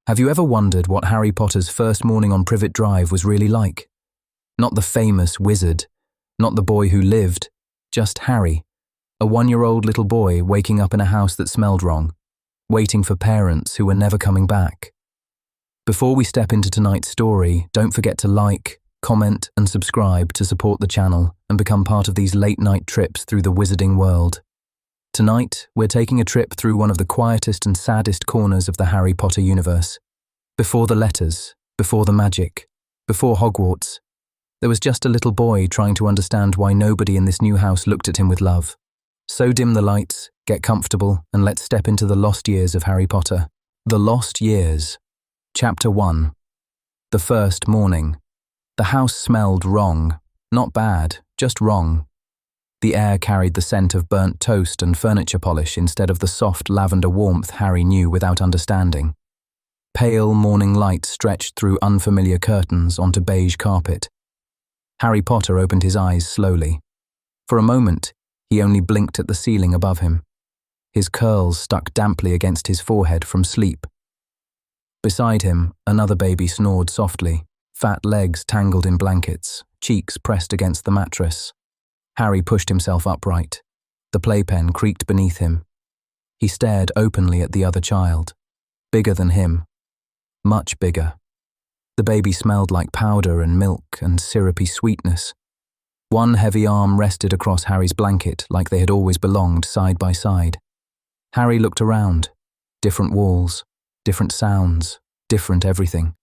Have you ever wondered what Harry Potter's first morning on Privet Drive was really like? Not the famous wizard, not the boy who lived, just Harry, a 1-year-old little boy waking up in a house that smelled wrong, waiting for parents who were never coming back. Before we step into tonight's story, don't forget to like, comment and subscribe to support the channel and become part of these late-night trips through the wizarding world. Tonight, we're taking a trip through one of the quietest and saddest corners of the Harry Potter universe. Before the letters, before the magic, before Hogwarts, there was just a little boy trying to understand why nobody in this new house looked at him with love. So dim the lights, get comfortable, and let's step into the lost years of Harry Potter. The Lost Years. Chapter 1. The first morning. The house smelled wrong. Not bad, just wrong. The air carried the scent of burnt toast and furniture polish instead of the soft lavender warmth Harry knew without understanding. Pale morning light stretched through unfamiliar curtains onto beige carpet. Harry Potter opened his eyes slowly. For a moment, he only blinked at the ceiling above him. His curls stuck damply against his forehead from sleep. Beside him, another baby snored softly, fat legs tangled in blankets, cheeks pressed against the mattress. Harry pushed himself upright. The playpen creaked beneath him. He stared openly at the other child. Bigger than him. Much bigger. The baby smelled like powder and milk and syrupy sweetness. One heavy arm rested across Harry's blanket like they had always belonged side by side. Harry looked around. Different walls, different sounds, different everything.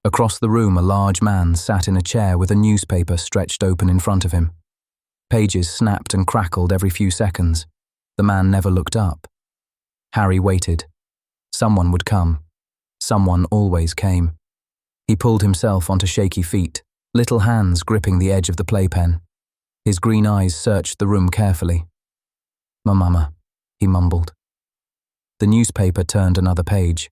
Across the room, a large man sat in a chair with a newspaper stretched open in front of him. Pages snapped and crackled every few seconds. The man never looked up. Harry waited. Someone would come. Someone always came. He pulled himself onto shaky feet, little hands gripping the edge of the playpen. His green eyes searched the room carefully. "My mama," he mumbled. The newspaper turned another page.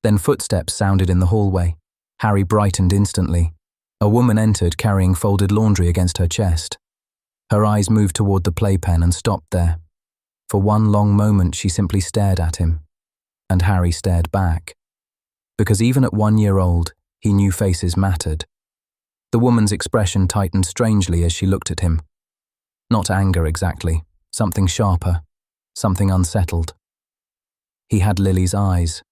Then footsteps sounded in the hallway. Harry brightened instantly. A woman entered carrying folded laundry against her chest. Her eyes moved toward the playpen and stopped there. For one long moment she simply stared at him. And Harry stared back. Because even at 1 year old, he knew faces mattered. The woman's expression tightened strangely as she looked at him. Not anger exactly, something sharper, something unsettled. He had Lily's eyes.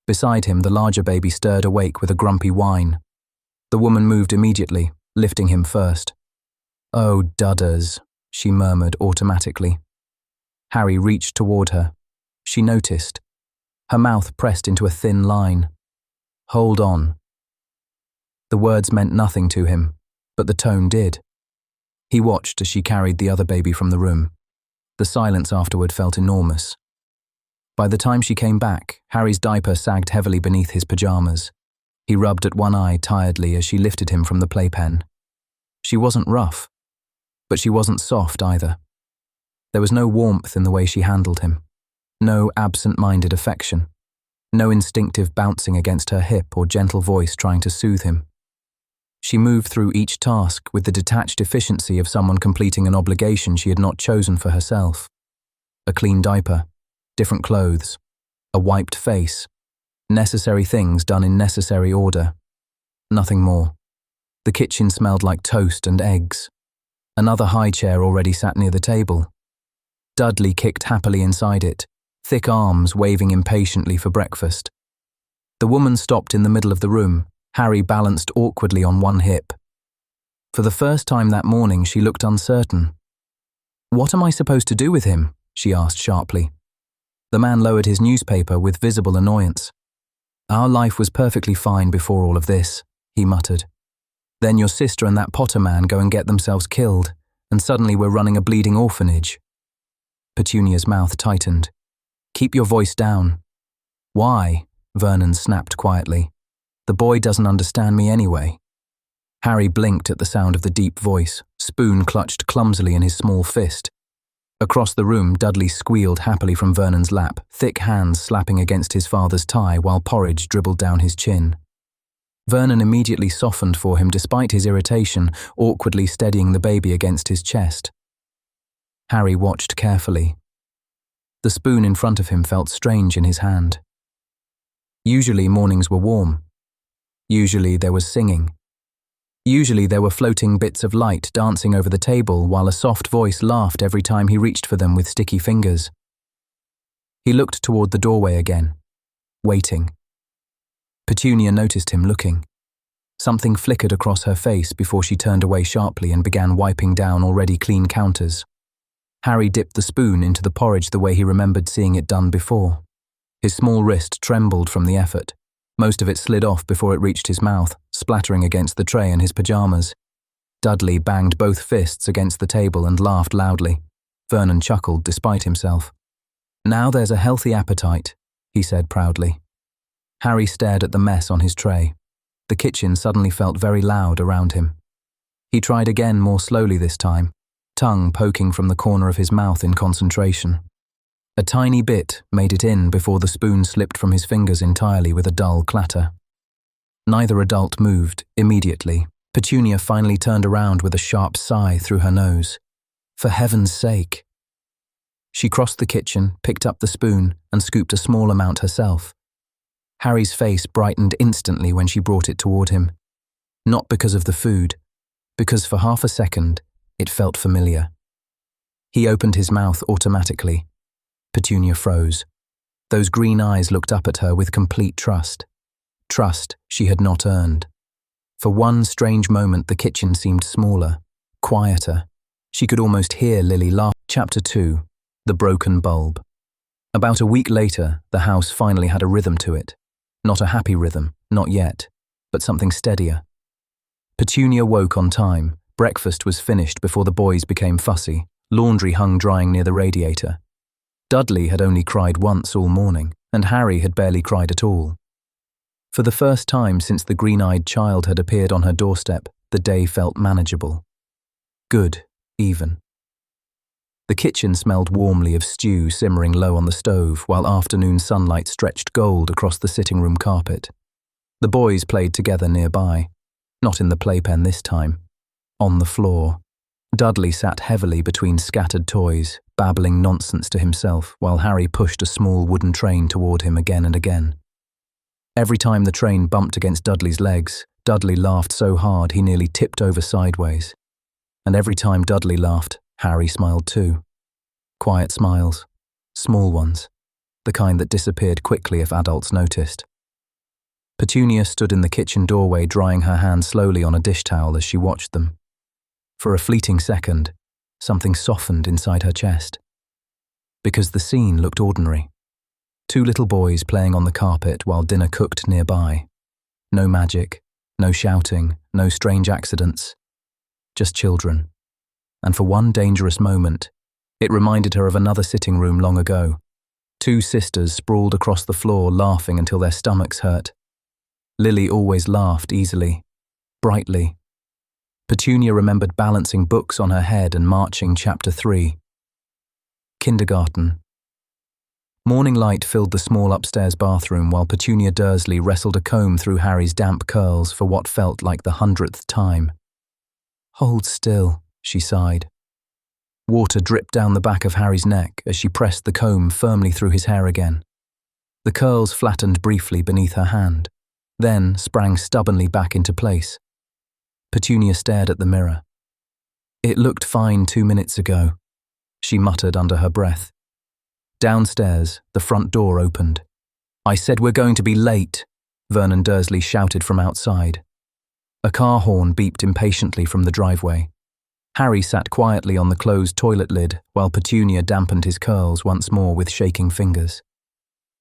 Beside him, the larger baby stirred awake with a grumpy whine. The woman moved immediately, lifting him first. "Oh, dudders," she murmured automatically. Harry reached toward her. She noticed. Her mouth pressed into a thin line. "Hold on." The words meant nothing to him, but the tone did. He watched as she carried the other baby from the room. The silence afterward felt enormous. By the time she came back, Harry's diaper sagged heavily beneath his pajamas. He rubbed at one eye tiredly as she lifted him from the playpen. She wasn't rough, but she wasn't soft either. There was no warmth in the way she handled him. No absent-minded affection. No instinctive bouncing against her hip or gentle voice trying to soothe him. She moved through each task with the detached efficiency of someone completing an obligation she had not chosen for herself. A clean diaper, different clothes, a wiped face, necessary things done in necessary order. Nothing more. The kitchen smelled like toast and eggs. Another high chair already sat near the table. Dudley kicked happily inside it, thick arms waving impatiently for breakfast. The woman stopped in the middle of the room. Harry balanced awkwardly on one hip. For the first time that morning, she looked uncertain. "What am I supposed to do with him?" she asked sharply. The man lowered his newspaper with visible annoyance. "Our life was perfectly fine before all of this," he muttered. "Then your sister and that Potter man go and get themselves killed, and suddenly we're running a bleeding orphanage." Petunia's mouth tightened. "Keep your voice down." "Why?" Vernon snapped quietly. "The boy doesn't understand me anyway." Harry blinked at the sound of the deep voice, spoon clutched clumsily in his small fist. Across the room, Dudley squealed happily from Vernon's lap, thick hands slapping against his father's tie while porridge dribbled down his chin. Vernon immediately softened for him despite his irritation, awkwardly steadying the baby against his chest. Harry watched carefully. The spoon in front of him felt strange in his hand. Usually mornings were warm. Usually there was singing. Usually there were floating bits of light dancing over the table while a soft voice laughed every time he reached for them with sticky fingers. He looked toward the doorway again, waiting. Petunia noticed him looking. Something flickered across her face before she turned away sharply and began wiping down already clean counters. Harry dipped the spoon into the porridge the way he remembered seeing it done before. His small wrist trembled from the effort. Most of it slid off before it reached his mouth, splattering against the tray and his pajamas. Dudley banged both fists against the table and laughed loudly. Vernon chuckled despite himself. "Now there's a healthy appetite," he said proudly. Harry stared at the mess on his tray. The kitchen suddenly felt very loud around him. He tried again more slowly this time, tongue poking from the corner of his mouth in concentration. A tiny bit made it in before the spoon slipped from his fingers entirely with a dull clatter. Neither adult moved immediately. Petunia finally turned around with a sharp sigh through her nose. For heaven's sake! She crossed the kitchen, picked up the spoon, and scooped a small amount herself. Harry's face brightened instantly when she brought it toward him. Not because of the food, because for half a second, it felt familiar. He opened his mouth automatically. Petunia froze. Those green eyes looked up at her with complete trust. Trust she had not earned. For one strange moment the kitchen seemed smaller, quieter. She could almost hear Lily laugh. Chapter 2. The Broken Bulb. About a week later, the house finally had a rhythm to it. Not a happy rhythm, not yet, but something steadier. Petunia woke on time. Breakfast was finished before the boys became fussy. Laundry hung drying near the radiator. Dudley had only cried once all morning, and Harry had barely cried at all. For the first time since the green-eyed child had appeared on her doorstep, the day felt manageable. Good, even. The kitchen smelled warmly of stew simmering low on the stove, while afternoon sunlight stretched gold across the sitting room carpet. The boys played together nearby, not in the playpen this time, on the floor. Dudley sat heavily between scattered toys, babbling nonsense to himself, while Harry pushed a small wooden train toward him again and again. Every time the train bumped against Dudley's legs, Dudley laughed so hard he nearly tipped over sideways. And every time Dudley laughed, Harry smiled too. Quiet smiles, small ones, the kind that disappeared quickly if adults noticed. Petunia stood in the kitchen doorway drying her hands slowly on a dish towel as she watched them. For a fleeting second, something softened inside her chest. Because the scene looked ordinary. Two little boys playing on the carpet while dinner cooked nearby. No magic, no shouting, no strange accidents. Just children. And for one dangerous moment, it reminded her of another sitting room long ago. Two sisters sprawled across the floor laughing until their stomachs hurt. Lily always laughed easily, brightly. Petunia remembered balancing books on her head and marching Chapter 3. Kindergarten. Morning light filled the small upstairs bathroom while Petunia Dursley wrestled a comb through Harry's damp curls for what felt like the 100th time. "Hold still," she sighed. Water dripped down the back of Harry's neck as she pressed the comb firmly through his hair again. The curls flattened briefly beneath her hand, then sprang stubbornly back into place. Petunia stared at the mirror. "It looked fine 2 minutes ago," she muttered under her breath. Downstairs, the front door opened. "I said we're going to be late," Vernon Dursley shouted from outside. A car horn beeped impatiently from the driveway. Harry sat quietly on the closed toilet lid while Petunia dampened his curls once more with shaking fingers.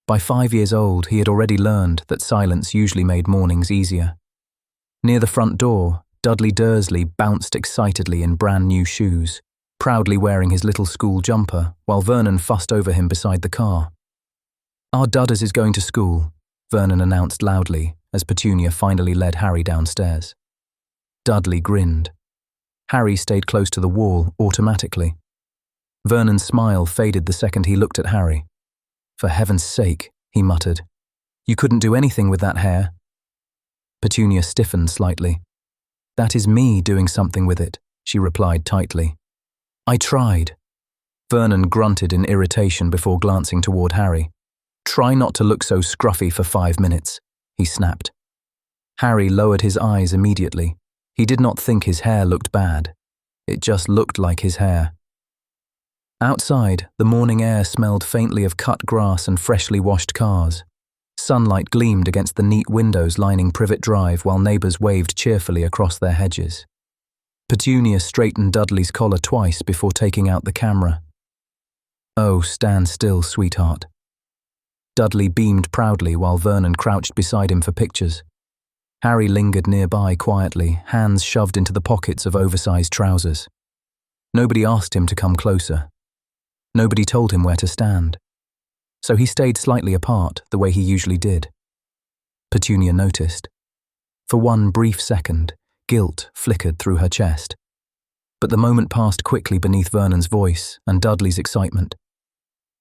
By 5 years old, he had already learned that silence usually made mornings easier. Near the front door, Dudley Dursley bounced excitedly in brand new shoes, proudly wearing his little school jumper, while Vernon fussed over him beside the car. "Our Dudders is going to school," Vernon announced loudly as Petunia finally led Harry downstairs. Dudley grinned. Harry stayed close to the wall automatically. Vernon's smile faded the second he looked at Harry. "For heaven's sake," he muttered. "You couldn't do anything with that hair." Petunia stiffened slightly. "That is me doing something with it," she replied tightly. "I tried." Vernon grunted in irritation before glancing toward Harry. Try not to look so scruffy for 5 minutes, he snapped. Harry lowered his eyes immediately. He did not think his hair looked bad. It just looked like his hair. Outside, the morning air smelled faintly of cut grass and freshly washed cars. Sunlight gleamed against the neat windows lining Privet Drive while neighbours waved cheerfully across their hedges. Petunia straightened Dudley's collar twice before taking out the camera. "Oh, stand still, sweetheart." Dudley beamed proudly while Vernon crouched beside him for pictures. Harry lingered nearby quietly, hands shoved into the pockets of oversized trousers. Nobody asked him to come closer. Nobody told him where to stand. So he stayed slightly apart, the way he usually did. Petunia noticed. For one brief second, guilt flickered through her chest. But the moment passed quickly beneath Vernon's voice and Dudley's excitement.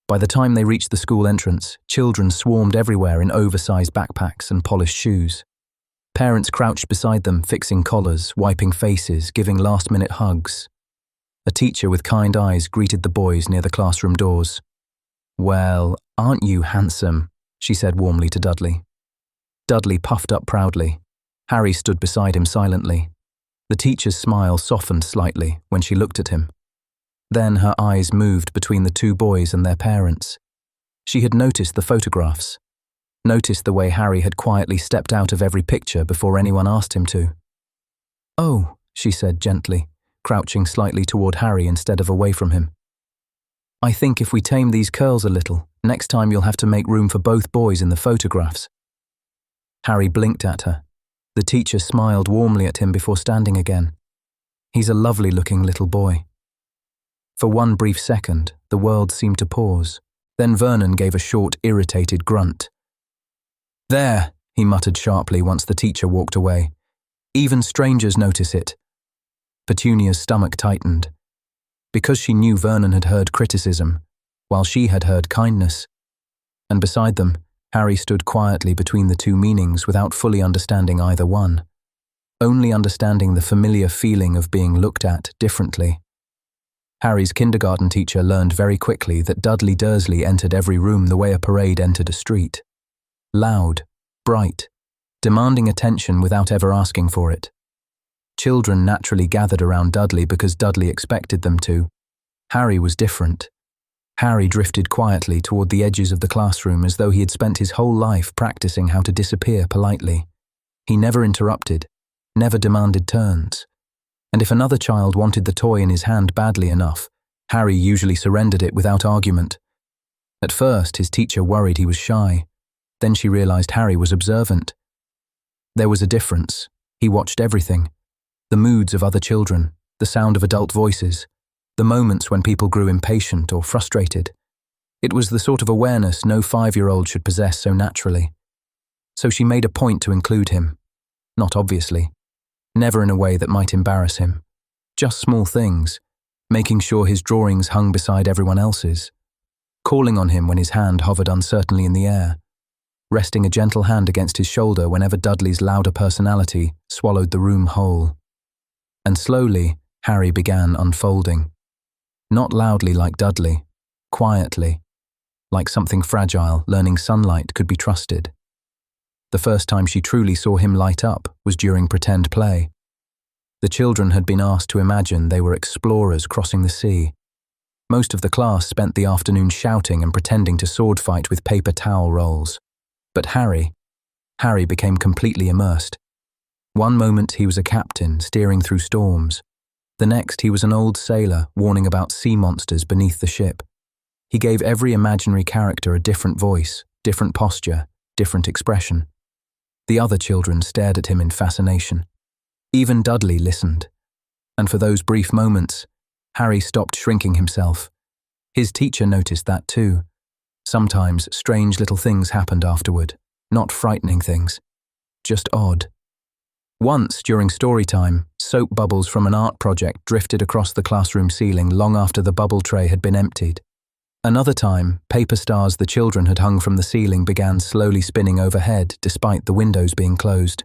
By the time they reached the school entrance, children swarmed everywhere in oversized backpacks and polished shoes. Parents crouched beside them, fixing collars, wiping faces, giving last-minute hugs. A teacher with kind eyes greeted the boys near the classroom doors. "Well, aren't you handsome?" she said warmly to Dudley. Dudley puffed up proudly. Harry stood beside him silently. The teacher's smile softened slightly when she looked at him. Then her eyes moved between the two boys and their parents. She had noticed the photographs, noticed the way Harry had quietly stepped out of every picture before anyone asked him to. "Oh," she said gently, crouching slightly toward Harry instead of away from him. "I think if we tame these curls a little, next time you'll have to make room for both boys in the photographs." Harry blinked at her. The teacher smiled warmly at him before standing again. "He's a lovely-looking little boy." For one brief second, the world seemed to pause. Then Vernon gave a short, irritated grunt. "There," he muttered sharply once the teacher walked away. "Even strangers notice it." Petunia's stomach tightened. Because she knew Vernon had heard criticism, while she had heard kindness. And beside them, Harry stood quietly between the two meanings without fully understanding either one, only understanding the familiar feeling of being looked at differently. Harry's kindergarten teacher learned very quickly that Dudley Dursley entered every room the way a parade entered a street. Loud, bright, demanding attention without ever asking for it. Children naturally gathered around Dudley because Dudley expected them to. Harry was different. Harry drifted quietly toward the edges of the classroom as though he had spent his whole life practicing how to disappear politely. He never interrupted, never demanded turns. And if another child wanted the toy in his hand badly enough, Harry usually surrendered it without argument. At first, his teacher worried he was shy. Then she realized Harry was observant. There was a difference. He watched everything. The moods of other children, the sound of adult voices, the moments when people grew impatient or frustrated. It was the sort of awareness no 5-year-old should possess so naturally. So she made a point to include him. Not obviously. Never in a way that might embarrass him. Just small things, making sure his drawings hung beside everyone else's. Calling on him when his hand hovered uncertainly in the air. Resting a gentle hand against his shoulder whenever Dudley's louder personality swallowed the room whole. And slowly, Harry began unfolding. Not loudly like Dudley, quietly, like something fragile learning sunlight could be trusted. The first time she truly saw him light up was during pretend play. The children had been asked to imagine they were explorers crossing the sea. Most of the class spent the afternoon shouting and pretending to sword fight with paper towel rolls. But Harry became completely immersed. One moment he was a captain steering through storms. The next he was an old sailor warning about sea monsters beneath the ship. He gave every imaginary character a different voice, different posture, different expression. The other children stared at him in fascination. Even Dudley listened. And for those brief moments, Harry stopped shrinking himself. His teacher noticed that too. Sometimes strange little things happened afterward, not frightening things, just odd. Once, during story time, soap bubbles from an art project drifted across the classroom ceiling long after the bubble tray had been emptied. Another time, paper stars the children had hung from the ceiling began slowly spinning overhead despite the windows being closed.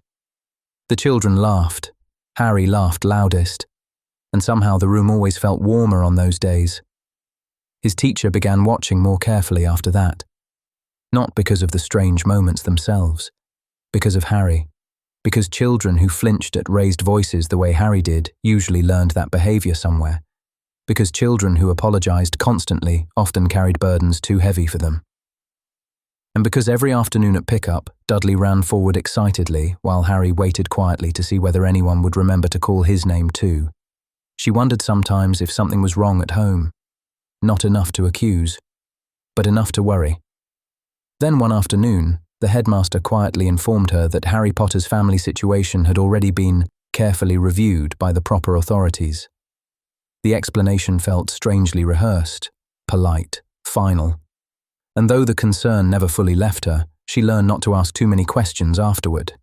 The children laughed. Harry laughed loudest. And somehow the room always felt warmer on those days. His teacher began watching more carefully after that. Not because of the strange moments themselves, because of Harry. Because children who flinched at raised voices the way Harry did usually learned that behavior somewhere. Because children who apologized constantly often carried burdens too heavy for them. And because every afternoon at pickup, Dudley ran forward excitedly while Harry waited quietly to see whether anyone would remember to call his name too. She wondered sometimes if something was wrong at home. Not enough to accuse, but enough to worry. Then one afternoon, the headmaster quietly informed her that Harry Potter's family situation had already been carefully reviewed by the proper authorities. The explanation felt strangely rehearsed, polite, final. And though the concern never fully left her, she learned not to ask too many questions afterward.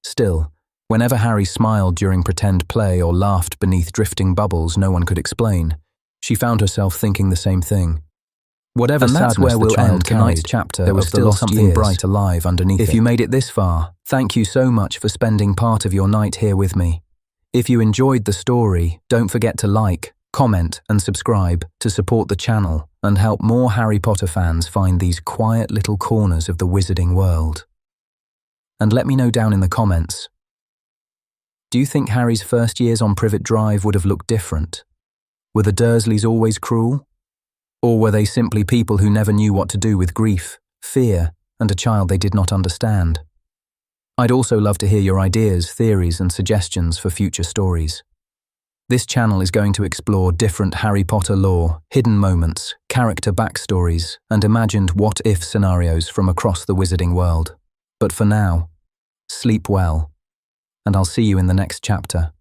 Still, whenever Harry smiled during pretend play or laughed beneath drifting bubbles no one could explain, she found herself thinking the same thing. Whatever sadness where we'll end tonight's chapter, there was still something bright alive underneath it. If you made it this far, thank you so much for spending part of your night here with me. If you enjoyed the story, don't forget to like, comment and subscribe to support the channel and help more Harry Potter fans find these quiet little corners of the wizarding world. And let me know down in the comments, do you think Harry's first years on Privet Drive would have looked different? Were the Dursleys always cruel? Or were they simply people who never knew what to do with grief, fear, and a child they did not understand? I'd also love to hear your ideas, theories, and suggestions for future stories. This channel is going to explore different Harry Potter lore, hidden moments, character backstories, and imagined what-if scenarios from across the wizarding world. But for now, sleep well, and I'll see you in the next chapter.